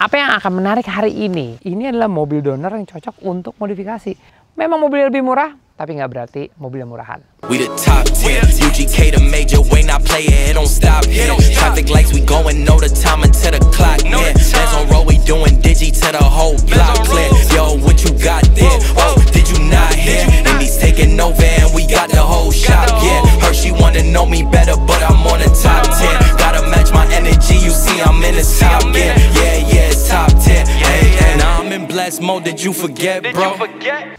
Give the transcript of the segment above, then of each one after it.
Apa yang akan menarik hari ini? Ini adalah mobil donor yang cocok untuk modifikasi. Memang mobilnya lebih murah, tapi nggak berarti mobil murahan. We the top 10, UGK the major way, not play it don't stop here. Traffic lights, we going, know the time until the clock near. Bands on road, we doing digi to the whole block clear. Yo, what you got there? Oh, did you not hear? Indies taking over and we got the whole shop, yeah. Her, she wanna know me better, but I'm on the top 10. Gotta match my energy, you see I'm in the top gear. Yeah, it's top 10. Hey, now I'm in blessed mode, did you forget, bro?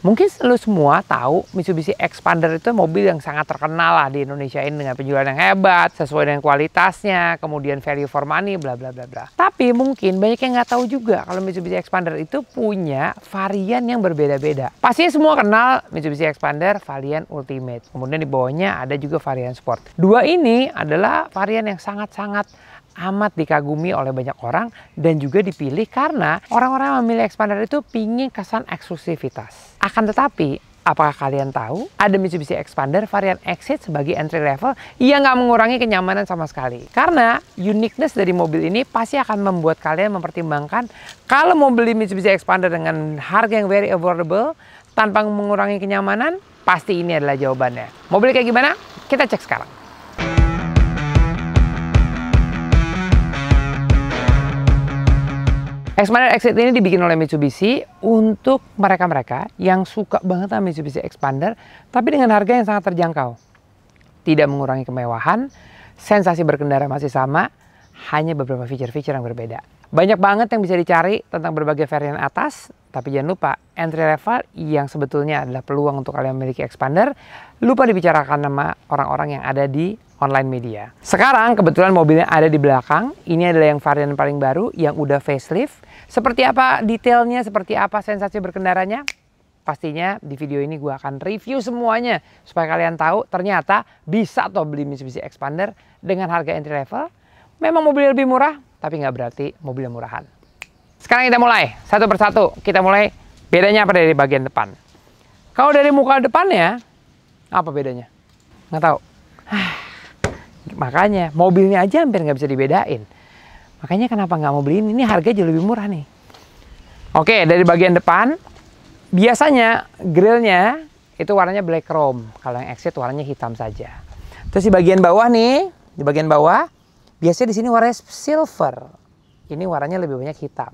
Mungkin lu semua tahu Mitsubishi Xpander itu mobil yang sangat terkenal lah di Indonesia ini dengan penjualan yang hebat, sesuai dengan kualitasnya, kemudian value for money, bla bla bla bla. Tapi mungkin banyak yang nggak tahu juga kalau Mitsubishi Xpander itu punya varian yang berbeda-beda. Pastinya semua kenal Mitsubishi Xpander varian Ultimate. Kemudian di bawahnya ada juga varian Sport. Dua ini adalah varian yang sangat-sangat amat dikagumi oleh banyak orang dan juga dipilih karena orang-orang yang memilih Xpander itu pingin kesan eksklusivitas. Akan tetapi, apakah kalian tahu ada Mitsubishi Xpander varian Exit sebagai entry level yang nggak mengurangi kenyamanan sama sekali? Karena uniqueness dari mobil ini pasti akan membuat kalian mempertimbangkan kalau mau beli Mitsubishi Xpander dengan harga yang very affordable tanpa mengurangi kenyamanan, pasti ini adalah jawabannya. Mobil kayak gimana? Kita cek sekarang. Xpander Exit ini dibikin oleh Mitsubishi untuk mereka-mereka yang suka banget sama Mitsubishi Xpander, tapi dengan harga yang sangat terjangkau. Tidak mengurangi kemewahan, sensasi berkendara masih sama, hanya beberapa fitur-fitur yang berbeda. Banyak banget yang bisa dicari tentang berbagai varian atas, tapi jangan lupa entry level yang sebetulnya adalah peluang untuk kalian memiliki Xpander, lupa dibicarakan sama orang-orang yang ada di online media. Sekarang kebetulan mobilnya ada di belakang, ini adalah yang varian paling baru yang udah facelift. Seperti apa detailnya, seperti apa sensasi berkendaranya? Pastinya di video ini gue akan review semuanya supaya kalian tahu ternyata bisa toh beli Mitsubishi Xpander dengan harga entry level. Memang mobilnya lebih murah, tapi nggak berarti mobilnya murahan. Sekarang kita mulai satu persatu. Kita mulai bedanya apa dari bagian depan. Kalau dari muka depannya, apa bedanya? Nggak tahu. Makanya mobilnya aja hampir nggak bisa dibedain. Makanya kenapa nggak mau beliin? Ini harga jauh lebih murah nih. Oke, dari bagian depan, biasanya grillnya itu warnanya black chrome. Kalau yang Exit warnanya hitam saja. Terus di bagian bawah nih, di bagian bawah, biasanya di sini warnanya silver. Ini warnanya lebih banyak hitam.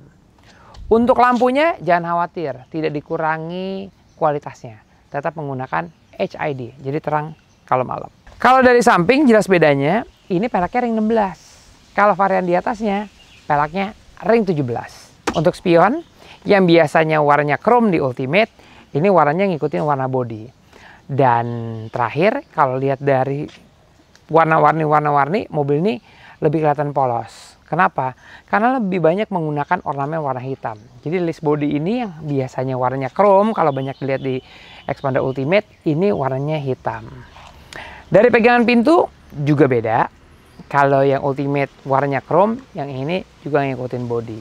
Untuk lampunya jangan khawatir, tidak dikurangi kualitasnya. Tetap menggunakan HID, jadi terang kalau malam. Kalau dari samping jelas bedanya, ini peleknya ring 16. Kalau varian di atasnya, peleknya ring 17. Untuk spion, yang biasanya warnanya chrome di Ultimate, ini warnanya ngikutin warna body. Dan terakhir, kalau lihat dari warna-warni, mobil ini lebih kelihatan polos. Kenapa? Karena lebih banyak menggunakan ornamen warna hitam. Jadi list body ini yang biasanya warnanya chrome, kalau banyak dilihat di Xpander Ultimate, ini warnanya hitam. Dari pegangan pintu juga beda. Kalau yang Ultimate warnanya chrome, yang ini juga ngikutin body.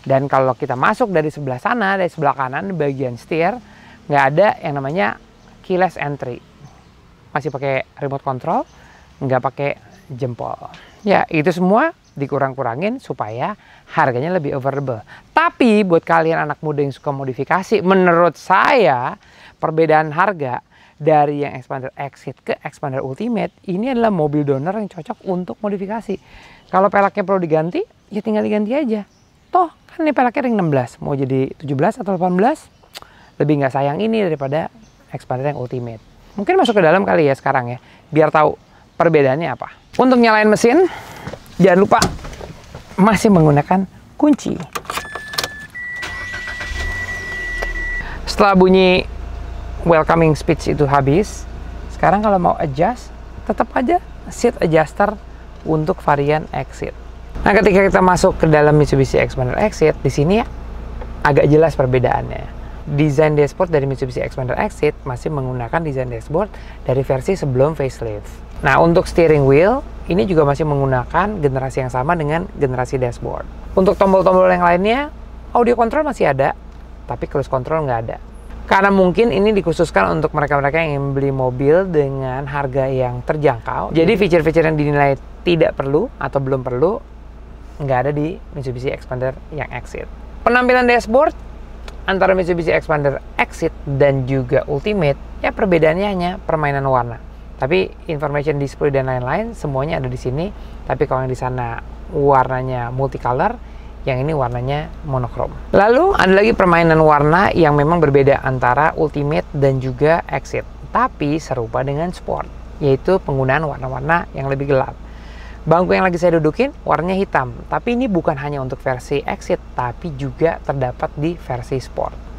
Dan kalau kita masuk dari sebelah sana, dari sebelah kanan, bagian setir, nggak ada yang namanya keyless entry. Masih pakai remote control, nggak pakai jempol. Ya, itu semua dikurang-kurangin supaya harganya lebih affordable. Tapi buat kalian anak muda yang suka modifikasi, menurut saya perbedaan harga dari yang Xpander Exit ke Xpander Ultimate, ini adalah mobil donor yang cocok untuk modifikasi. Kalau peleknya perlu diganti, ya tinggal diganti aja. Toh, kan ini peleknya ring 16. Mau jadi 17 atau 18, lebih nggak sayang ini daripada Xpander yang Ultimate. Mungkin masuk ke dalam kali ya sekarang ya, biar tahu perbedaannya apa. Untuk nyalain mesin, jangan lupa masih menggunakan kunci. Setelah bunyi welcoming speech itu habis, sekarang kalau mau adjust, tetap aja seat adjuster untuk varian Exit. Nah, ketika kita masuk ke dalam Mitsubishi Xpander Exit, di sini ya agak jelas perbedaannya. Desain dashboard dari Mitsubishi Xpander Exit masih menggunakan desain dashboard dari versi sebelum facelift. Nah, untuk steering wheel ini juga masih menggunakan generasi yang sama dengan generasi dashboard. Untuk tombol-tombol yang lainnya, audio control masih ada, tapi cruise control nggak ada. Karena mungkin ini dikhususkan untuk mereka-mereka yang ingin beli mobil dengan harga yang terjangkau. Jadi fitur-fitur yang dinilai tidak perlu atau belum perlu, nggak ada di Mitsubishi Xpander yang Exit. Penampilan dashboard antara Mitsubishi Xpander Exit dan juga Ultimate, ya perbedaannya hanya permainan warna. Tapi information display dan lain-lain semuanya ada di sini. Tapi kalau yang di sana warnanya multicolor, yang ini warnanya monokrom. Lalu ada lagi permainan warna yang memang berbeda antara Ultimate dan juga Exit, tapi serupa dengan Sport, yaitu penggunaan warna-warna yang lebih gelap. Bangku yang lagi saya dudukin warnanya hitam, tapi ini bukan hanya untuk versi Exit, tapi juga terdapat di versi Sport.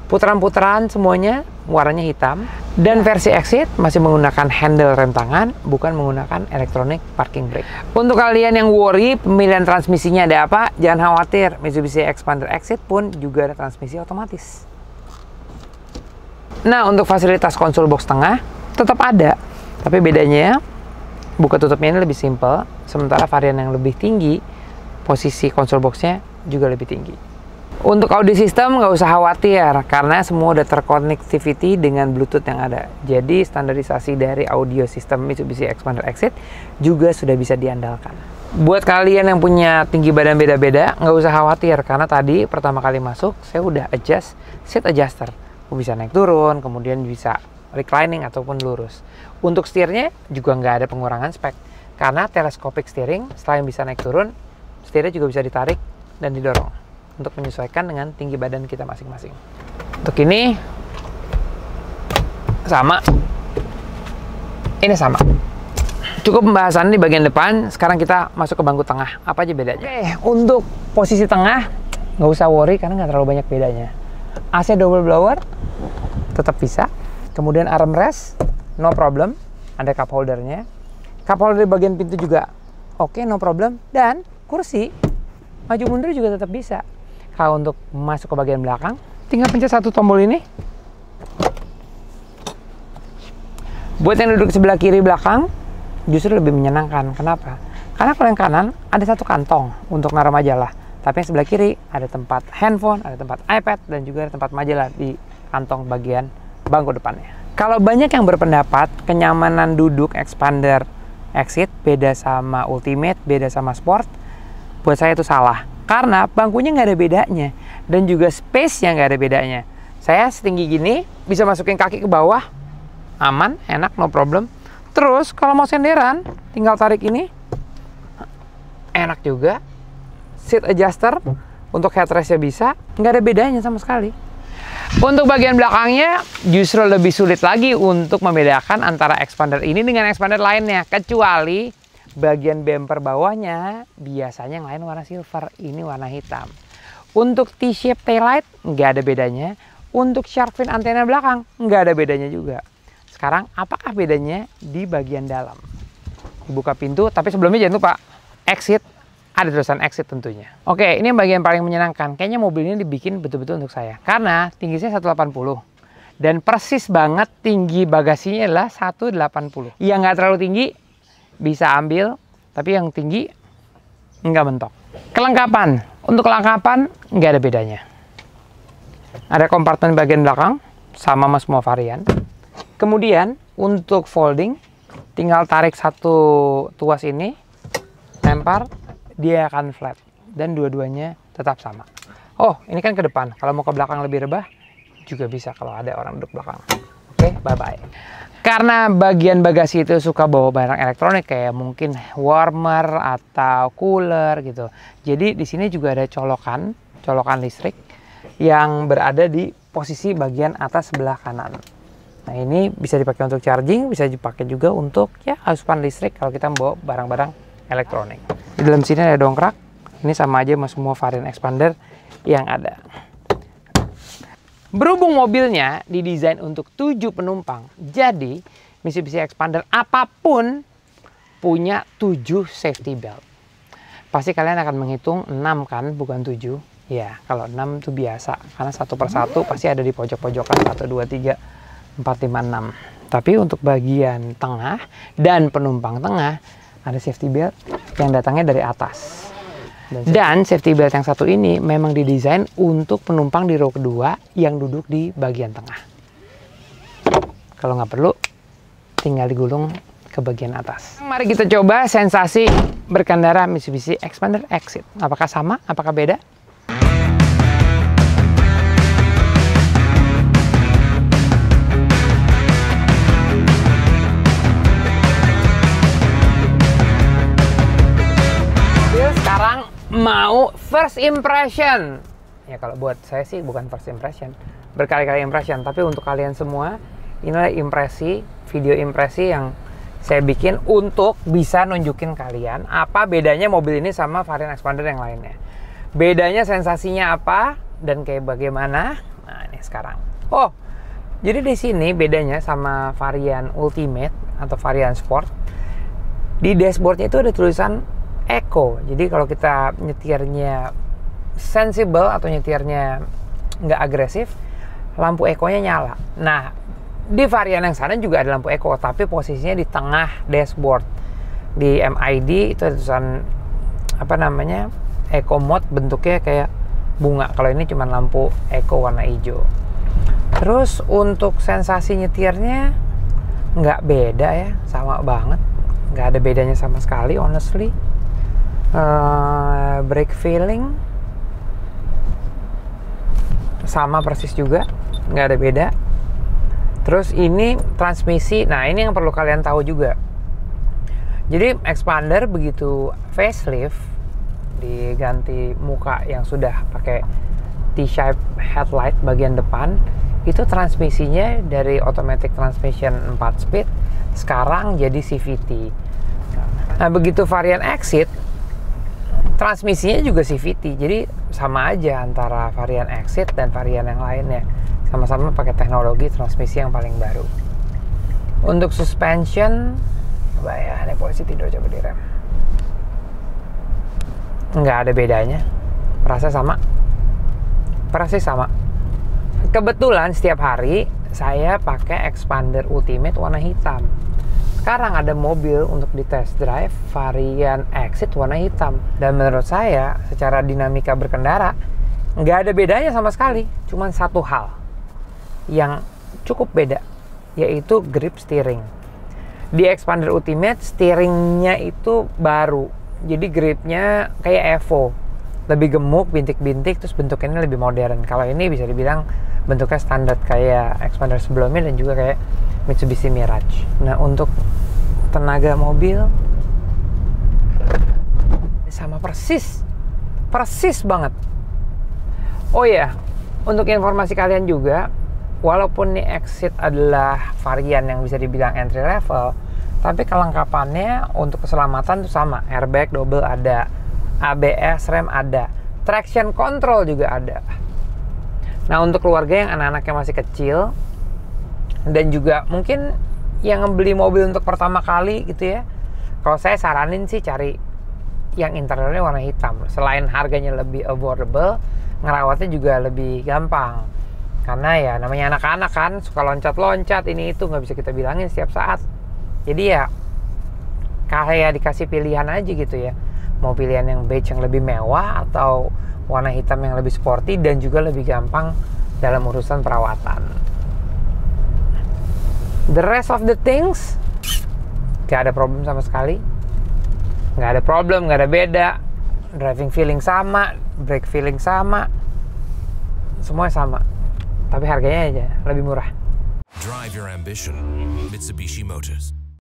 Putaran-putaran semuanya warnanya hitam, dan versi Exit masih menggunakan handle rem tangan, bukan menggunakan electronic parking brake. Untuk kalian yang worry pemilihan transmisinya ada apa, jangan khawatir, Mitsubishi Xpander Exit pun juga ada transmisi otomatis. Nah, untuk fasilitas konsol box tengah tetap ada, tapi bedanya buka tutupnya ini lebih simple, sementara varian yang lebih tinggi, posisi konsol boxnya juga lebih tinggi. Untuk audio system nggak usah khawatir, karena semua udah terconnectivity dengan Bluetooth yang ada. Jadi standarisasi dari audio system Mitsubishi Xpander Exit juga sudah bisa diandalkan. Buat kalian yang punya tinggi badan beda-beda, nggak usah khawatir, karena tadi pertama kali masuk, saya udah adjust seat adjuster. Aku bisa naik turun, kemudian bisa reclining ataupun lurus. Untuk setirnya juga nggak ada pengurangan spek, karena telescopic steering, selain bisa naik turun, setirnya juga bisa ditarik dan didorong untuk menyesuaikan dengan tinggi badan kita masing-masing. Untuk ini sama, ini sama. Cukup pembahasan di bagian depan. Sekarang kita masuk ke bangku tengah. Apa aja bedanya? Oke, untuk posisi tengah nggak usah worry karena nggak terlalu banyak bedanya. AC double blower tetap bisa. Kemudian armrest, no problem, ada cup holdernya. Cup holder di bagian pintu juga oke, no problem. Dan kursi maju mundur juga tetap bisa. Kalau untuk masuk ke bagian belakang, tinggal pencet satu tombol ini. Buat yang duduk sebelah kiri belakang, justru lebih menyenangkan. Kenapa? Karena kalau yang kanan ada satu kantong untuk naruh majalah. Tapi yang sebelah kiri ada tempat handphone, ada tempat iPad, dan juga ada tempat majalah di kantong bagian bangku depannya. Kalau banyak yang berpendapat kenyamanan duduk Xpander Exit beda sama Ultimate, beda sama Sport, buat saya itu salah. Karena bangkunya nggak ada bedanya, dan juga space-nya nggak ada bedanya. Saya setinggi gini, bisa masukin kaki ke bawah, aman, enak, no problem. Terus kalau mau senderan, tinggal tarik ini, enak juga. Seat adjuster, untuk headrest-nya bisa, nggak ada bedanya sama sekali. Untuk bagian belakangnya justru lebih sulit lagi untuk membedakan antara Xpander ini dengan Xpander lainnya, kecuali bagian bumper bawahnya biasanya yang lain warna silver, ini warna hitam. Untuk T-shape taillight nggak ada bedanya, untuk shark fin antena belakang nggak ada bedanya juga. Sekarang apakah bedanya di bagian dalam? Dibuka pintu, tapi sebelumnya jangan lupa Exit, ada tulisan Exit tentunya. Oke, ini yang bagian paling menyenangkan. Kayaknya mobil ini dibikin betul-betul untuk saya. Karena tinggi saya 180. Dan persis banget tinggi bagasinya adalah 180. Yang nggak terlalu tinggi, bisa ambil. Tapi yang tinggi, nggak mentok. Kelengkapan. Untuk kelengkapan, nggak ada bedanya. Ada kompartemen bagian belakang, sama semua varian. Kemudian, untuk folding, tinggal tarik satu tuas ini, lempar, dia akan flat, dan dua-duanya tetap sama. Oh, ini kan ke depan. Kalau mau ke belakang lebih rebah, juga bisa kalau ada orang duduk belakang. Oke, bye-bye. Karena bagian bagasi itu suka bawa barang elektronik kayak mungkin warmer atau cooler gitu. Jadi di sini juga ada colokan listrik yang berada di posisi bagian atas sebelah kanan. Nah, ini bisa dipakai untuk charging, bisa dipakai juga untuk ya asupan listrik kalau kita bawa barang-barang elektronik. Di dalam sini ada dongkrak. Ini sama aja sama semua varian Xpander yang ada. Berhubung mobilnya didesain untuk 7 penumpang, jadi Mitsubishi Xpander apapun punya 7 safety belt. Pasti kalian akan menghitung 6 kan, bukan 7. Ya, kalau 6 itu biasa, karena satu persatu pasti ada di pojok-pojokan 1, 2, 3, 4, 5, 6. Tapi untuk bagian tengah dan penumpang tengah, ada safety belt yang datangnya dari atas. Dan safety belt yang satu ini memang didesain untuk penumpang di row kedua yang duduk di bagian tengah. Kalau nggak perlu, tinggal digulung ke bagian atas. Mari kita coba sensasi berkendara Mitsubishi Xpander Exit. Apakah sama? Apakah beda? Sekarang mau first impression. Ya kalau buat saya sih bukan first impression, berkali-kali impression. Tapi untuk kalian semua, inilah impresi, video impresi yang saya bikin untuk bisa nunjukin kalian apa bedanya mobil ini sama varian Xpander yang lainnya. Bedanya sensasinya apa dan kayak bagaimana. Nah ini sekarang. Oh, jadi di sini bedanya sama varian Ultimate atau varian Sport. Di dashboardnya itu ada tulisan Eco. Jadi kalau kita nyetirnya sensible atau nyetirnya nggak agresif, lampu Eco-nya nyala. Nah, di varian yang sana juga ada lampu Eco, tapi posisinya di tengah dashboard. Di MID itu ada tulisan apa namanya, Eco Mode, bentuknya kayak bunga. Kalau ini cuma lampu Eco warna hijau. Terus untuk sensasi nyetirnya nggak beda ya, sama banget. Nggak ada bedanya sama sekali, honestly. Brake feeling sama persis juga, nggak ada beda. Terus ini transmisi, nah ini yang perlu kalian tahu juga. Jadi Xpander begitu facelift, diganti muka yang sudah pakai T-shape headlight bagian depan, itu transmisinya dari automatic transmission 4 speed sekarang jadi CVT. Nah begitu varian Exit, transmisinya juga CVT, jadi sama aja antara varian Exit dan varian yang lainnya. Sama-sama pakai teknologi transmisi yang paling baru. Untuk suspension, coba ya, ini polisi tidur, coba direm. Nggak ada bedanya, perasaan sama. Perasaan sama. Kebetulan setiap hari saya pakai Xpander Ultimate warna hitam. Sekarang ada mobil untuk di test drive varian Exit warna hitam. Dan menurut saya, secara dinamika berkendara, nggak ada bedanya sama sekali. Cuman satu hal yang cukup beda, yaitu grip steering. Di Xpander Ultimate, steeringnya itu baru. Jadi gripnya kayak Evo. Lebih gemuk, bintik-bintik, terus bentuknya lebih modern. Kalau ini bisa dibilang bentuknya standar kayak Xpander sebelumnya dan juga kayak Mitsubishi Mirage. Nah, untuk tenaga mobil sama persis banget. Oh ya, untuk informasi kalian juga, walaupun nih Exit adalah varian yang bisa dibilang entry level, tapi kelengkapannya untuk keselamatan itu sama. Airbag double ada, ABS rem ada, traction control juga ada. Nah, untuk keluarga yang anak-anaknya masih kecil dan juga mungkin yang beli mobil untuk pertama kali gitu ya, kalau saya saranin sih cari yang interiornya warna hitam. Selain harganya lebih affordable, ngerawatnya juga lebih gampang. Karena ya namanya anak-anak kan, suka loncat-loncat, ini itu nggak bisa kita bilangin setiap saat. Jadi ya kayak dikasih pilihan aja gitu ya, mau pilihan yang beige yang lebih mewah atau warna hitam yang lebih sporty dan juga lebih gampang dalam urusan perawatan. The rest of the things gak ada problem sama sekali. Gak ada problem, gak ada beda. Driving feeling sama, brake feeling sama, semuanya sama. Tapi harganya aja lebih murah. Drive your ambition, Mitsubishi Motors.